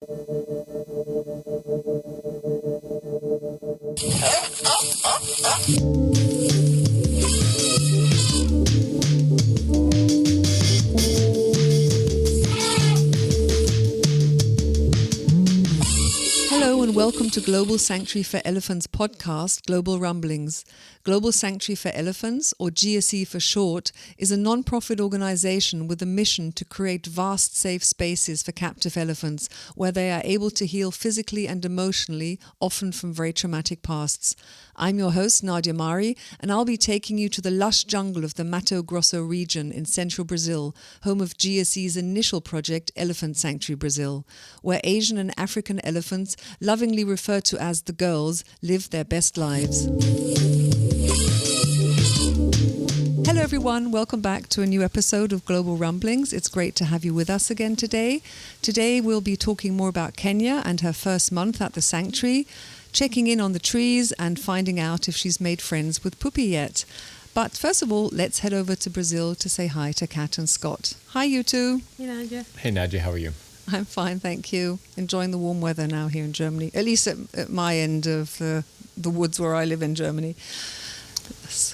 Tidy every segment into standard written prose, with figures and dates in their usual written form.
Hello and welcome to Global Sanctuary for Elephants podcast, Global Rumblings. Global Sanctuary for Elephants, or GSE for short, is a non-profit organisation with a mission to create vast safe spaces for captive elephants where they are able to heal physically and emotionally, often from very traumatic pasts. I'm your host, Nadia Mari, and I'll be taking you to the lush jungle of the Mato Grosso region in central Brazil, home of GSE's initial project, Elephant Sanctuary Brazil, where Asian and African elephants, lovingly referred to as the girls, live their best lives. Hello everyone, welcome back to a new episode of Global Rumblings. It's great to have you with us again today. Today we'll be talking more about Kenya and her first month at the sanctuary, checking in on the trees and finding out if she's made friends with Poopy yet. But first of all, let's head over to Brazil to say hi to Kat and Scott. Hi you two. Hey Nadia. Hey Nadia, how are you? I'm fine, thank you. Enjoying the warm weather now here in Germany, at least at my end of the woods where I live in Germany.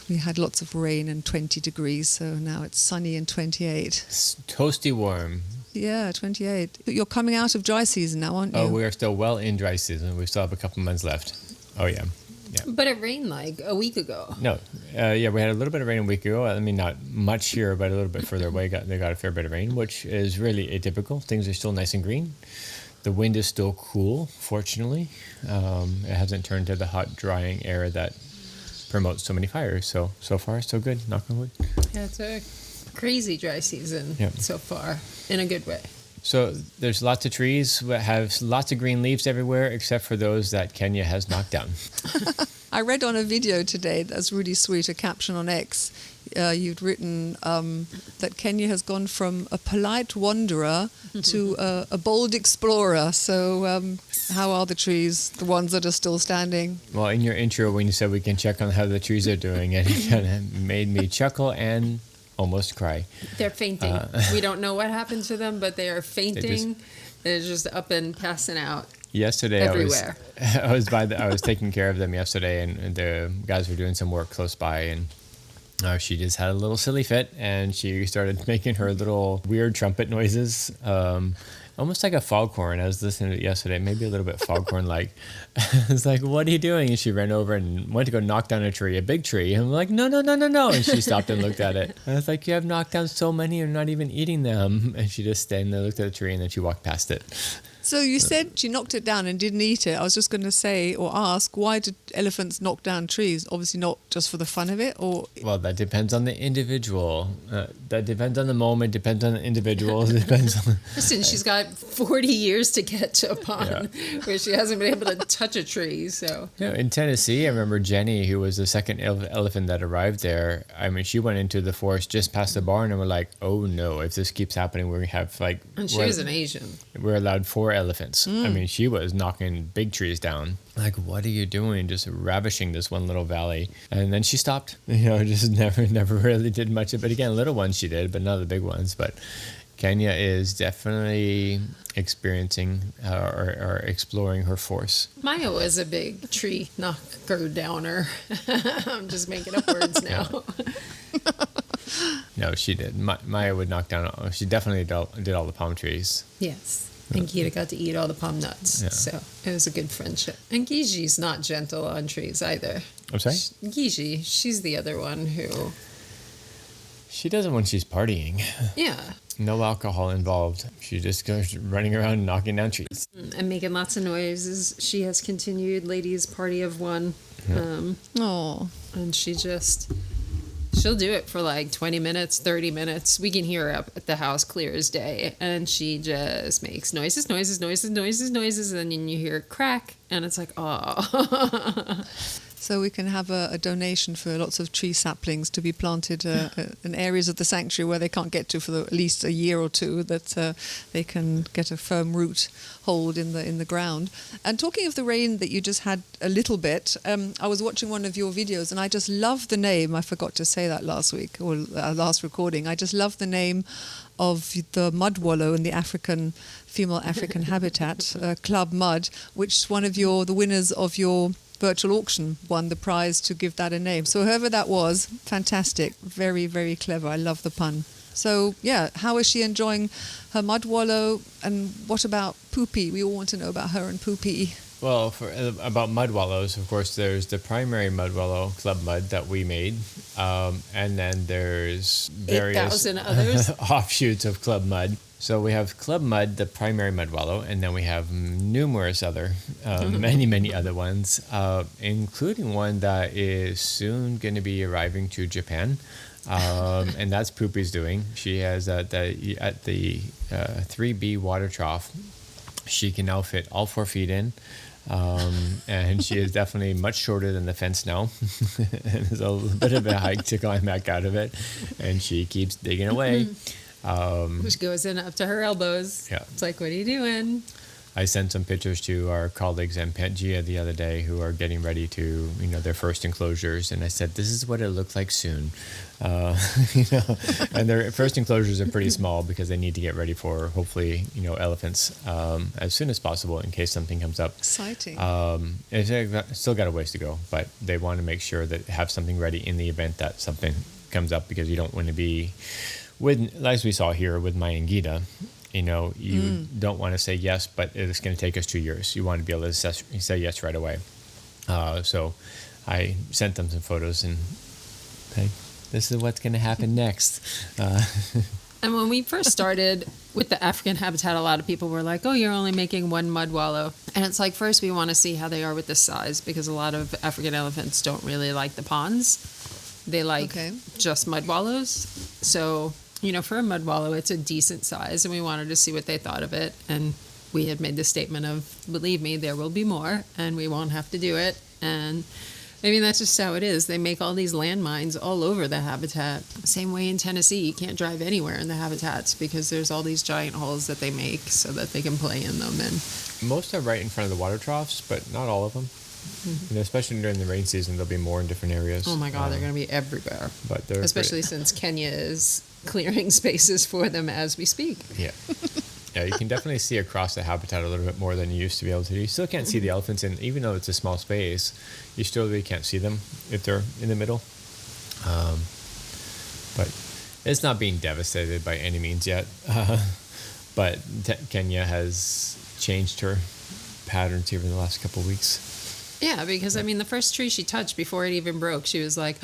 We had lots of rain and 20 degrees, so now it's sunny and 28. It's toasty warm. Yeah, 28. You're coming out of dry season now, aren't you? Oh, we are still well in dry season. We still have a couple months left. Oh, yeah. But it rained like a week ago. No. We had a little bit of rain a week ago. I mean, not much here, but a little bit further away. They got a fair bit of rain, which is really atypical. Things are still nice and green. The wind is still cool, fortunately. It hasn't turned to the hot, drying air that promotes so many fires. So far, so good. Knock on wood. Yeah, it's a crazy dry season so far, in a good way. So there's lots of trees that have lots of green leaves everywhere, except for those that Kenya has knocked down. I read on a video today, that's really sweet, a caption on X. You'd written that Kenya has gone from a polite wanderer to a bold explorer. So how are the trees, the ones that are still standing? Well, in your intro, when you said we can check on how the trees are doing, and it kind of made me chuckle and almost cry. They're fainting. We don't know what happened to them, but they are fainting. They're just up and passing out. Yesterday, everywhere. I was taking care of them yesterday, and the guys were doing some work close by, and she just had a little silly fit, and she started making her little weird trumpet noises, almost like a foghorn. I was listening to it yesterday, maybe a little bit foghorn-like. I was like, what are you doing? And she ran over and went to go knock down a tree, a big tree. And I'm like, no. And she stopped and looked at it. I was like, you have knocked down so many, you're not even eating them. And she just stayed there, looked at the tree, and then she walked past it. So you said she knocked it down and didn't eat it. I was just going to say or ask, why do elephants knock down trees? Obviously not just for the fun of it, or... Well, that depends on the individual. That depends on the moment, depends on the individual. Depends on... Listen, she's got 40 years to catch up on where she hasn't been able to touch a tree, so... Yeah, in Tennessee, I remember Jenny, who was the second elephant that arrived there. I mean, she went into the forest just past the barn, and we're like, oh no, if this keeps happening, we have like... And she was an Asian. We're allowed 4 elephants. I mean, she was knocking big trees down. Like, what are you doing? Just ravishing this one little valley. And then she stopped. Just never really did much of it. Again, little ones she did, but not the big ones. But Kenya is definitely experiencing or exploring her force. Maya was a big tree knocker downer. I'm just making up words now. No, she did. Maya would knock down. She definitely did all the palm trees. Yes. And Kita got to eat all the palm nuts. Yeah. So it was a good friendship. And Gigi's not gentle on trees either. I'm sorry? Gigi, she's the other one who... She does it when she's partying. Yeah. No alcohol involved. She just goes running around knocking down trees. And making lots of noises. She has continued ladies' party of one. And she just... She'll do it for like 20 minutes, 30 minutes. We can hear her up at the house clear as day. And she just makes noises. And then you hear it crack. And it's like, oh. So we can have a donation for lots of tree saplings to be planted in areas of the sanctuary where they can't get to for at least a year or two, that they can get a firm root hold in the ground. And talking of the rain that you just had a little bit, I was watching one of your videos and I just love the name. I forgot to say that last week or last recording. I just love the name of the mud wallow in the female African habitat, Club Mud, which one of the winners of your virtual auction won the prize to give that a name. So whoever that was, fantastic. Very, very clever. I love the pun. So, yeah, how is she enjoying her mud wallow? And what about Poopy? We all want to know about her and Poopy. Well, about mud wallows, of course, there's the primary mud wallow, Club Mud, that we made. And then there's various 8,000 others offshoots of Club Mud. So we have Club Mud, the primary mud wallow, and then we have numerous other, many other ones, including one that is soon going to be arriving to Japan. And that's Poopy's doing. She has at the 3B water trough. She can now fit all 4 feet in, and she is definitely much shorter than the fence now. And there's a little bit of a hike to climb back out of it, and she keeps digging away. Which goes in up to her elbows. Yeah. It's like, what are you doing? I sent some pictures to our colleagues in Pangea the other day who are getting ready to, their first enclosures. And I said, this is what it'll look like soon. And their first enclosures are pretty small because they need to get ready for, hopefully, elephants as soon as possible in case something comes up. Exciting. It's still got a ways to go, but they want to make sure that have something ready in the event that something comes up, because you don't want to be, as we saw here with my Angita, you don't want to say yes, but it's going to take us 2 years. You want to be able to say yes right away. So I sent them some photos and, hey, this is what's going to happen next. And when we first started with the African habitat, a lot of people were like, oh, you're only making one mud wallow. And it's like, first we want to see how they are with the size, because a lot of African elephants don't really like the ponds. They like just mud wallows. So, for a mud wallow, it's a decent size, and we wanted to see what they thought of it. And we had made the statement of, believe me, there will be more, and we won't have to do it. And that's just how it is. They make all these landmines all over the habitat. Same way in Tennessee, you can't drive anywhere in the habitats because there's all these giant holes that they make so that they can play in them. And most are right in front of the water troughs, but not all of them. Mm-hmm. Especially during the rain season, there'll be more in different areas. Oh my God, they're going to be everywhere. But they're especially since Kenya is clearing spaces for them as we speak. Yeah. Yeah, you can definitely see across the habitat a little bit more than you used to be able to do. You still can't see the elephants, and even though it's a small space, you still really can't see them if they're in the middle. But it's not being devastated by any means yet. But Kenya has changed her patterns here in the last couple of weeks. Yeah, because the first tree she touched before it even broke, she was like,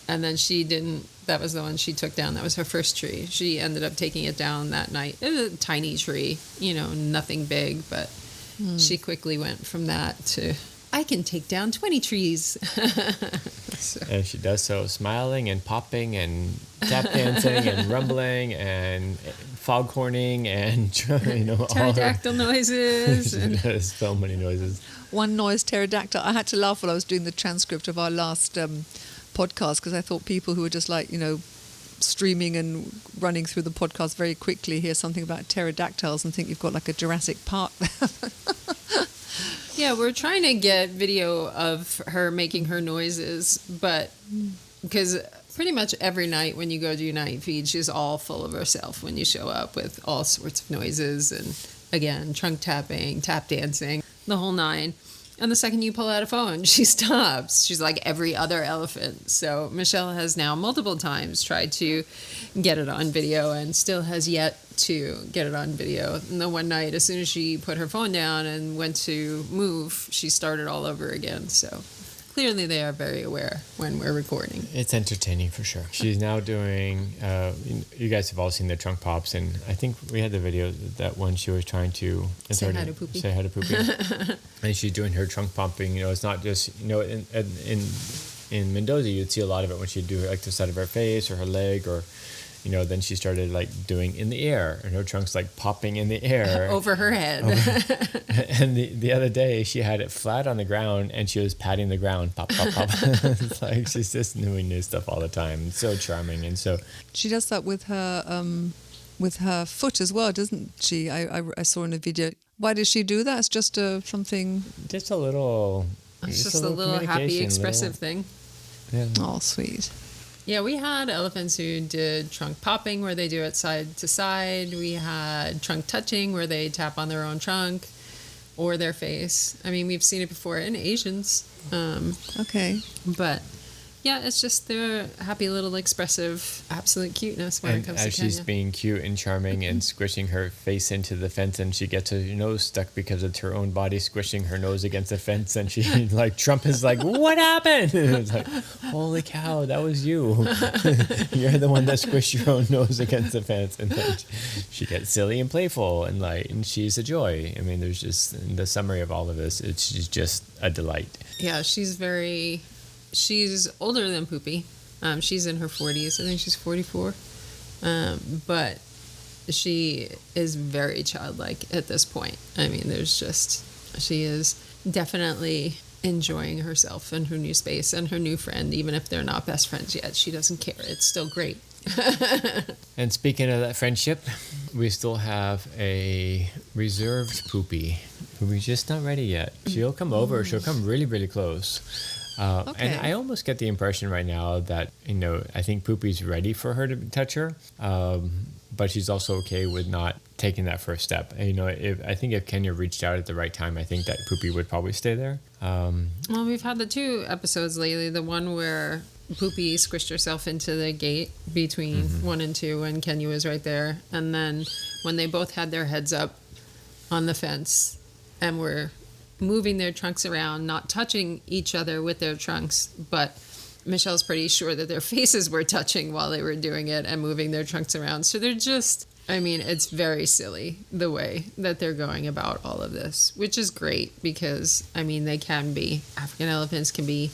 and then she didn't. That was the one she took down. That was her first tree. She ended up taking it down that night. It was a tiny tree, nothing big, but she quickly went from that to, I can take down 20 trees. And she does so smiling and popping and tap dancing and rumbling and foghorning and, pterodactyl noises. She does so many noises. One noise, pterodactyl. I had to laugh while I was doing the transcript of our last podcast, because I thought people who were just streaming and running through the podcast very quickly hear something about pterodactyls and think you've got like a Jurassic Park there. Yeah, we're trying to get video of her making her noises, but because pretty much every night when you go do night feed, she's all full of herself when you show up with all sorts of noises and, again, trunk tapping, tap dancing, the whole nine. And the second you pull out a phone, she stops. She's like every other elephant. So Michelle has now multiple times tried to get it on video and still has yet to get it on video. And then one night, as soon as she put her phone down and went to move, she started all over again. So clearly they are very aware when we're recording. It's entertaining for sure. She's now doing, you guys have all seen the trunk pops, and I think we had the video that when she was trying to say hi to Poopy. Say hi to Poopy. And she's doing her trunk pumping. It's not just, in Mendoza, you'd see a lot of it when she'd do like the side of her face or her leg, or then she started doing in the air, and her trunk's popping in the air over her head. And the other day she had it flat on the ground and she was patting the ground, pop, pop, pop. It's she's just doing new stuff all the time. It's so charming. And so she does that with her foot as well, doesn't she? I saw in a video. Why does she do that? It's just something. Just a little. It's just a little happy, expressive thing. Yeah. Oh, sweet. Yeah, we had elephants who did trunk popping, where they do it side to side. We had trunk touching, where they tap on their own trunk or their face. I mean, we've seen it before in Asians. Okay. But yeah, it's just their happy little expressive absolute cuteness when it comes to as Kenya. she's being cute and charming and squishing her face into the fence, and she gets her nose stuck because it's her own body squishing her nose against the fence, and she like Trump is like, what happened? And it's like, holy cow, that was you. You're the one that squished your own nose against the fence. And then she gets silly and playful and she's a joy. I mean, there's just, in the summary of all of this, she's just a delight. Yeah, she's older than Poopy. She's in her 40s. I think she's 44. But she is very childlike at this point. I mean, she is definitely enjoying herself and her new space and her new friend. Even if they're not best friends yet, she doesn't care. It's still great. And speaking of that friendship, we still have a reserved Poopy. Poopy's just not ready yet. She'll come over. She'll come really, really close. Okay. And I almost get the impression right now that, I think Poopy's ready for her to touch her, but she's also okay with not taking that first step. And, I think if Kenya reached out at the right time, I think that Poopy would probably stay there. Well, we've had the 2 episodes lately. The one where Poopy squished herself into the gate between 1 and 2, and Kenya was right there. And then when they both had their heads up on the fence and were moving their trunks around, not touching each other with their trunks, but Michelle's pretty sure that their faces were touching while they were doing it and moving their trunks around. So they're just, it's very silly the way that they're going about all of this, which is great because, African elephants can be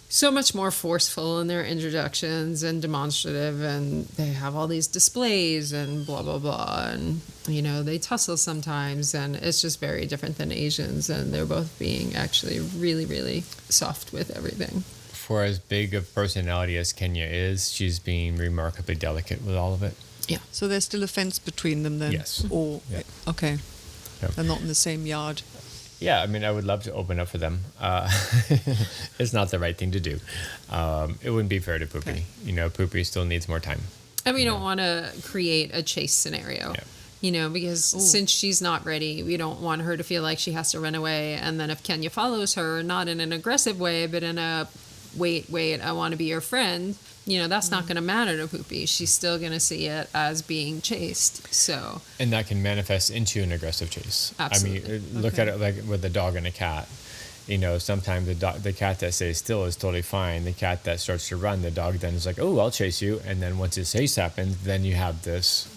so much more forceful in their introductions and demonstrative, and they have all these displays and blah, blah, blah. And, they tussle sometimes, and it's just very different than Asians. And they're both being actually really, really soft with everything. For as big of personality as Kenya is, she's being remarkably delicate with all of it. Yeah. So there's still a fence between them then? Yes. Or, Yeah. Okay. Yeah. They're not in the same yard. Yeah, I would love to open up for them. It's not the right thing to do. It wouldn't be fair to Poopy. Okay. Poopy still needs more time. And we don't want to create a chase scenario. Yeah. Because since she's not ready, we don't want her to feel like she has to run away. And then if Kenya follows her, not in an aggressive way, but in a, wait, I want to be your friend, that's not going to matter to Poopy. She's still going to see it as being chased. So. And that can manifest into an aggressive chase. Absolutely. Look at it like with a dog and a cat. Sometimes the cat that stays still is totally fine. The cat that starts to run, the dog then is like, oh, I'll chase you. And then once his chase happens, then you have this,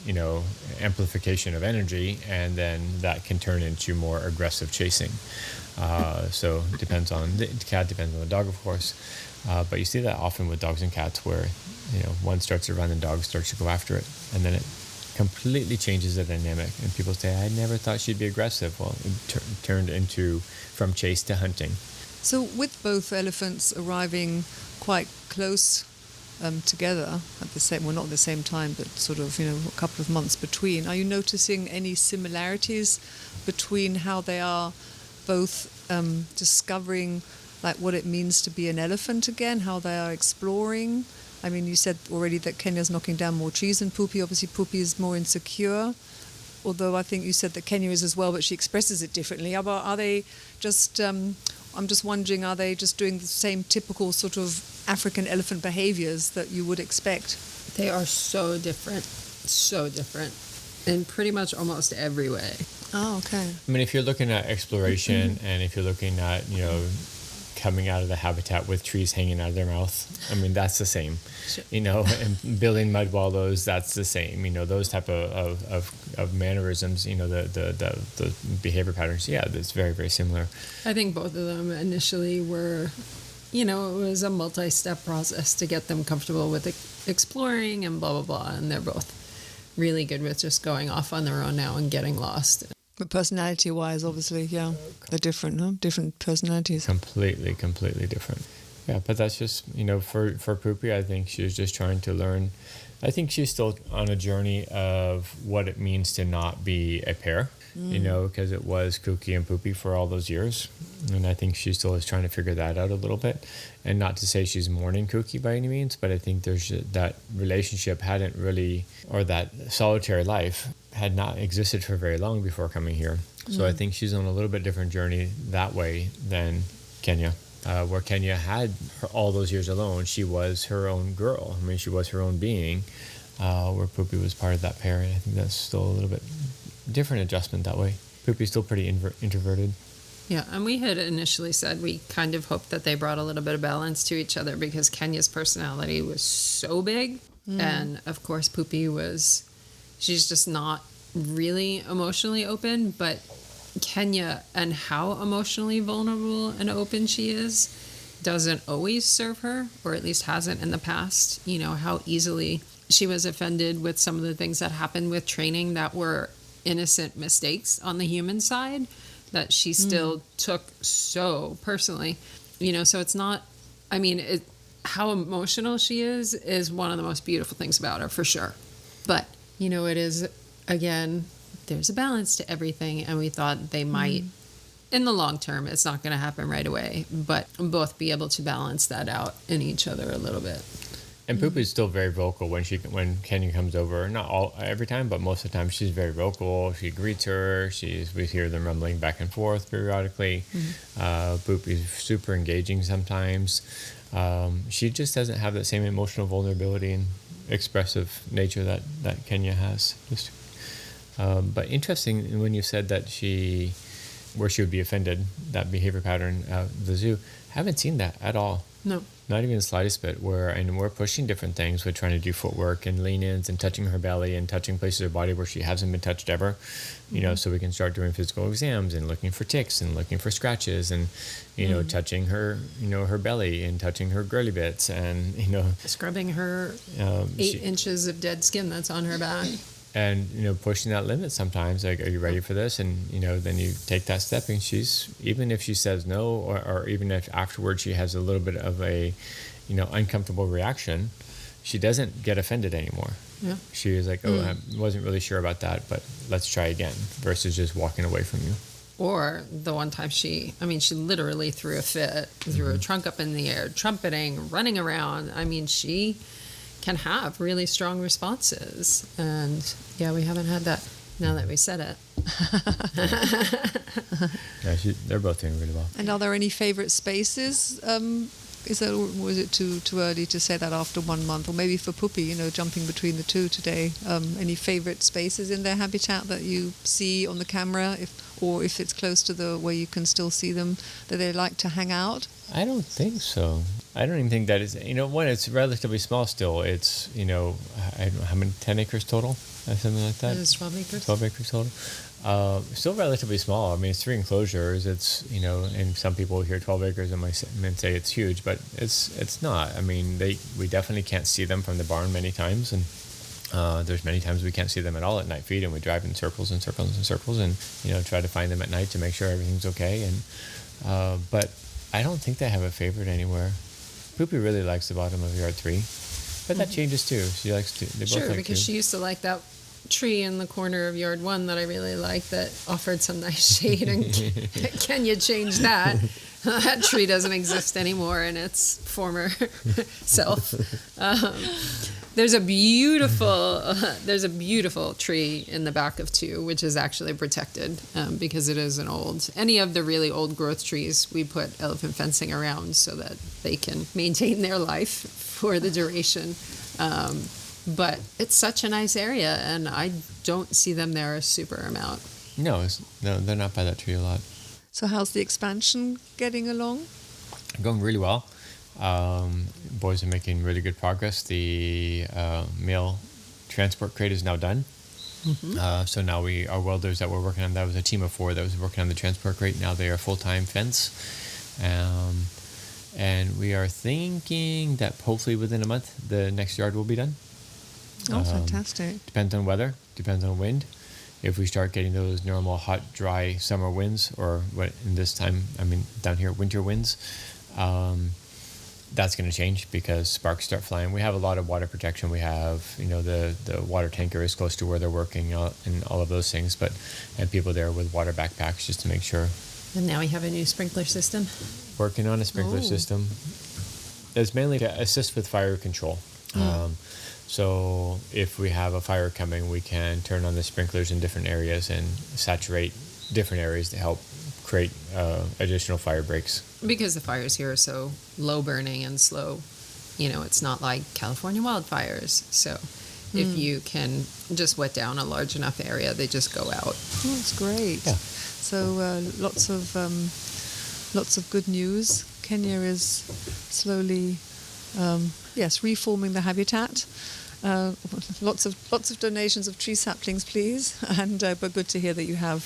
amplification of energy, and then that can turn into more aggressive chasing. So it depends on the cat, depends on the dog, of course. But you see that often with dogs and cats where, one starts to run and the dog starts to go after it. And then it completely changes the dynamic. And people say, I never thought she'd be aggressive. Well, it turned from chase to hunting. So with both elephants arriving quite close together at the same, well, not at the same time, but sort of, a couple of months between, are you noticing any similarities between how they are both discovering like what it means to be an elephant again, how they are exploring? You said already that Kenya's knocking down more trees than Poopy. Obviously, Poopy is more insecure, although I think you said that Kenya is as well, but she expresses it differently. Are they just, I'm just wondering, are they just doing the same typical sort of African elephant behaviors that you would expect? They are so different in pretty much almost every way. Oh, okay. If you're looking at exploration and if you're looking at, coming out of the habitat with trees hanging out of their mouth, that's the same. Sure. And building mud wallows, that's the same. Those type of mannerisms, the behavior patterns, it's very, very similar. I think both of them initially were, it was a multi-step process to get them comfortable with exploring and blah, blah, blah. And they're both really good with just going off on their own now and getting lost. But personality-wise, obviously, they're different, huh? Different personalities. Completely different. Yeah, but that's just, for Poopy, I think she's just trying to learn. I think she's still on a journey of what it means to not be a pair. because it was Kooky and Poopy for all those years. And I think she still is trying to figure that out a little bit. And not to say she's mourning Kooky by any means, but I think there's that relationship hadn't really, or that solitary life had not existed for very long before coming here. So I think she's on a little bit different journey that way than Kenya. Where Kenya had all those years alone, she was her own girl. I mean, she was her own being, where Poopy was part of that pair. And I think that's still a little bit different adjustment that way. Poopy's still pretty introverted. Yeah, and we had initially said we kind of hoped that they brought a little bit of balance to each other because Kenya's personality was so big. And, of course, Poopy she's just not really emotionally open, but Kenya and how emotionally vulnerable and open she is doesn't always serve her, or at least hasn't in the past. How easily she was offended with some of the things that happened with training that were innocent mistakes on the human side that she still took so personally. So it's not, how emotional she is one of the most beautiful things about her, for sure. But, it is, again, there's a balance to everything, and we thought they might, in the long term, it's not going to happen right away, but both be able to balance that out in each other a little bit. And Poopy's still very vocal when Kenya comes over. Not every time, but most of the time she's very vocal. She greets her. We hear them rumbling back and forth periodically. Poopy's super engaging sometimes. She just doesn't have that same emotional vulnerability and expressive nature that Kenya has. But interesting when you said that where she would be offended, that behavior pattern at the zoo. Haven't seen that at all. No. Not even the slightest bit. We're pushing different things. We're trying to do footwork and lean-ins and touching her belly and touching places of her body where she hasn't been touched ever, so we can start doing physical exams and looking for ticks and looking for scratches and, touching her, her belly and touching her girly bits and, scrubbing her 8 inches of dead skin that's on her back. And, pushing that limit sometimes, like, are you ready for this? And, then you take that step and even if she says no, or even if afterwards she has a little bit of a, uncomfortable reaction, she doesn't get offended anymore. Yeah. She was like, I wasn't really sure about that, but let's try again, versus just walking away from you. Or the one time she literally threw a fit, threw her trunk up in the air, trumpeting, running around. She can have really strong responses, and we haven't had that now that we said it. They're both doing really well. And are there any favorite spaces? Was it too early to say that after 1 month, or maybe for Poopy, jumping between the two today? Any favorite spaces in their habitat that you see on the camera, if it's close to where you can still see them, that they like to hang out? I don't think so. I don't even think that is, when it's relatively small still, it's, I don't know, how many, 10 acres total? Something like that? It's 12 acres. 12 acres total. Still relatively small. It's 3 enclosures. It's, and some people hear 12 acres and say it's huge, but it's not. We definitely can't see them from the barn many times, and there's many times we can't see them at all at night feed, and we drive in circles and circles and circles and, try to find them at night to make sure everything's okay. And, but I don't think they have a favorite anywhere. Poopy really likes the bottom of yard 3, but that changes too. She likes to. They both sure, like because to. she used to like that tree in the corner of yard 1 that I really liked that offered some nice shade, and Kenya changed that. That tree doesn't exist anymore in its former self. There's a beautiful tree in the back of 2, which is actually protected because it is any of the really old growth trees, we put elephant fencing around so that they can maintain their life for the duration. But it's such a nice area, and I don't see them there a super amount. No, they're not by that tree a lot. So how's the expansion getting along? Going really well. Boys are making really good progress. The male transport crate is now done. So now our welders that were working on that was a team of 4 that was working on the transport crate. Now they are full-time fence. And we are thinking that hopefully within a month the next yard will be done. Oh, fantastic. Depends on weather, depends on wind. If we start getting those normal hot, dry summer winds, or what in this time, down here, winter winds, that's going to change because sparks start flying. We have a lot of water protection. We have, the water tanker is close to where they're working and all of those things, and people there with water backpacks just to make sure. And now we have a new sprinkler system. Working on a sprinkler system. It's mainly to assist with fire control. So if we have a fire coming, we can turn on the sprinklers in different areas and saturate different areas to help create additional fire breaks. Because the fires here are so low burning and slow, it's not like California wildfires. So if you can just wet down a large enough area, they just go out. Oh, that's great. Yeah. So lots of good news. Kenya is slowly, reforming the habitat. Lots of donations of tree saplings, please. And but good to hear that you have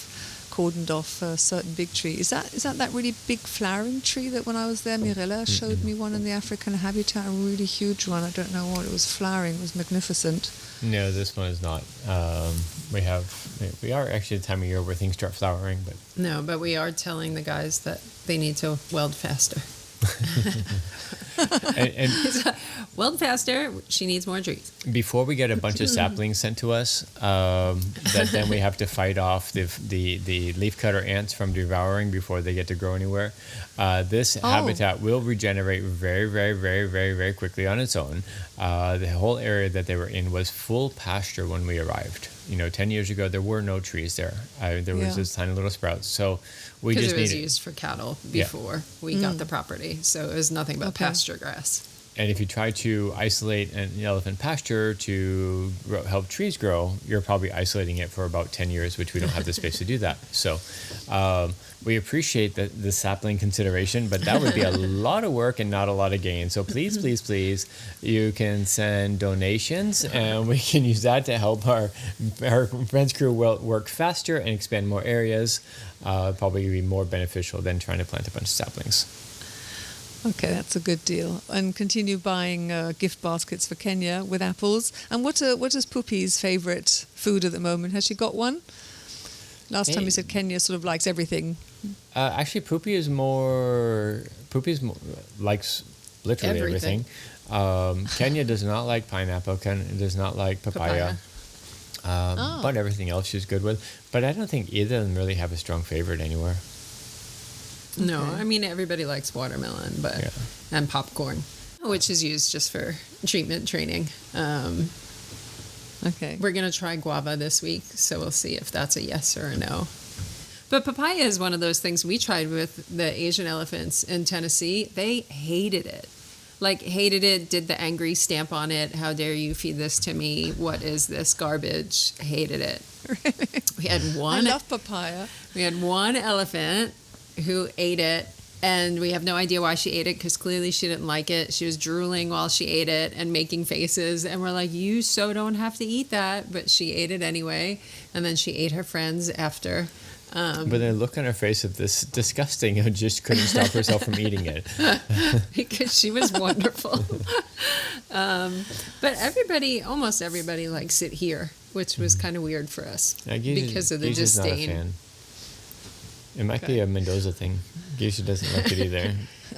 cordoned off a certain big tree. Is that really big flowering tree that when I was there, Mirella showed me one in the African habitat, a really huge one. I don't know what it was flowering. It was magnificent. No, this one is not. We are actually at the time of year where things start flowering, but no, but we are telling the guys that they need to weld faster. and Weld faster. She needs more trees. Before we get a bunch of saplings sent to us, that then we have to fight off the leafcutter ants from devouring before they get to grow anywhere. This habitat will regenerate very, very, very, very, very quickly on its own. The whole area that they were in was full pasture when we arrived. 10 years ago, there were no trees there. There was this tiny little sprouts. So we just because it was used for cattle before we got the property. So it was nothing but pasture grass. And if you try to isolate an elephant pasture to help trees grow, you're probably isolating it for about 10 years, which we don't have the space to do that. So we appreciate the sapling consideration, but that would be a lot of work and not a lot of gain. So please, please, please, you can send donations, and we can use that to help our Friends crew work faster and expand more areas. Probably be more beneficial than trying to plant a bunch of saplings. Okay, that's a good deal. And continue buying gift baskets for Kenya with apples. And what is Poopy's favourite food at the moment? Has she got one? Last time you said Kenya sort of likes everything. Actually, Poopy likes literally everything. Kenya does not like pineapple. Kenya does not like papaya. But everything else she's good with. But I don't think either of them really have a strong favorite anywhere. No, I mean, everybody likes watermelon, and popcorn, which is used just for treatment training. We're going to try guava this week, so we'll see if that's a yes or a no. But papaya is one of those things we tried with the Asian elephants in Tennessee. They hated it. Did the angry stamp on it. How dare you feed this to me? What is this garbage? Hated it. We had one. I love papaya. We had one elephant who ate it, and we have no idea why she ate it because clearly she didn't like it. She was drooling while she ate it and making faces, and we're like, you so don't have to eat that, but she ate it anyway, and then she ate her friends after. But the look on her face of this disgusting and just couldn't stop herself from eating it. Because she was wonderful. But almost everybody likes it here, which was kind of weird for us because of the disdain. Not a fan. It might be a Mendoza thing. Geisha doesn't like it either.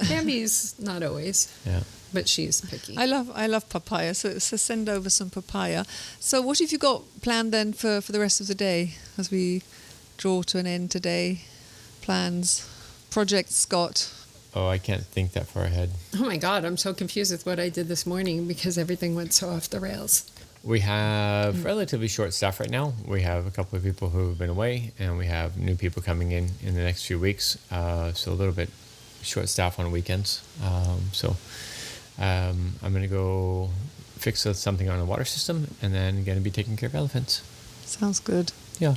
Bambi's not always. Yeah. But she's picky. I love papaya, so send over some papaya. So what have you got planned then for the rest of the day as we draw to an end today? Plans, projects, Scott? Oh, I can't think that far ahead. Oh my God, I'm so confused with what I did this morning because everything went so off the rails. We have relatively short staff right now. We have a couple of people who have been away, and we have new people coming in the next few weeks. So a little bit short staff on weekends. I'm going to go fix something on the water system, and then going to be taking care of elephants. Sounds good. Yeah.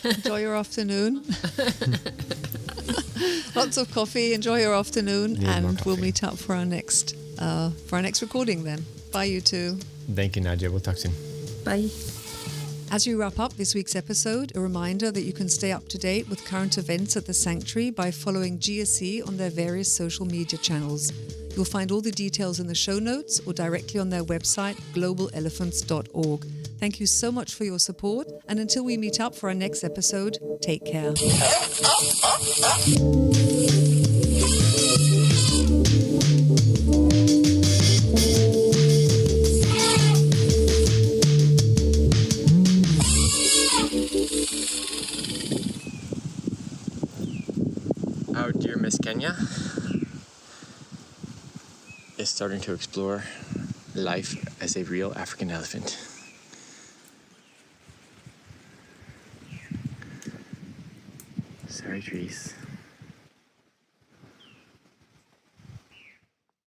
Enjoy your afternoon. Lots of coffee. Enjoy your afternoon, and we'll meet up for our next recording then. Bye, you two. Thank you, Nadia. We'll talk soon. Bye. As we wrap up this week's episode, a reminder that you can stay up to date with current events at the Sanctuary by following GSE on their various social media channels. You'll find all the details in the show notes or directly on their website, globalelephants.org. Thank you so much for your support, and until we meet up for our next episode, take care. Here, Miss Kenya is starting to explore life as a real African elephant. Sorry, trees.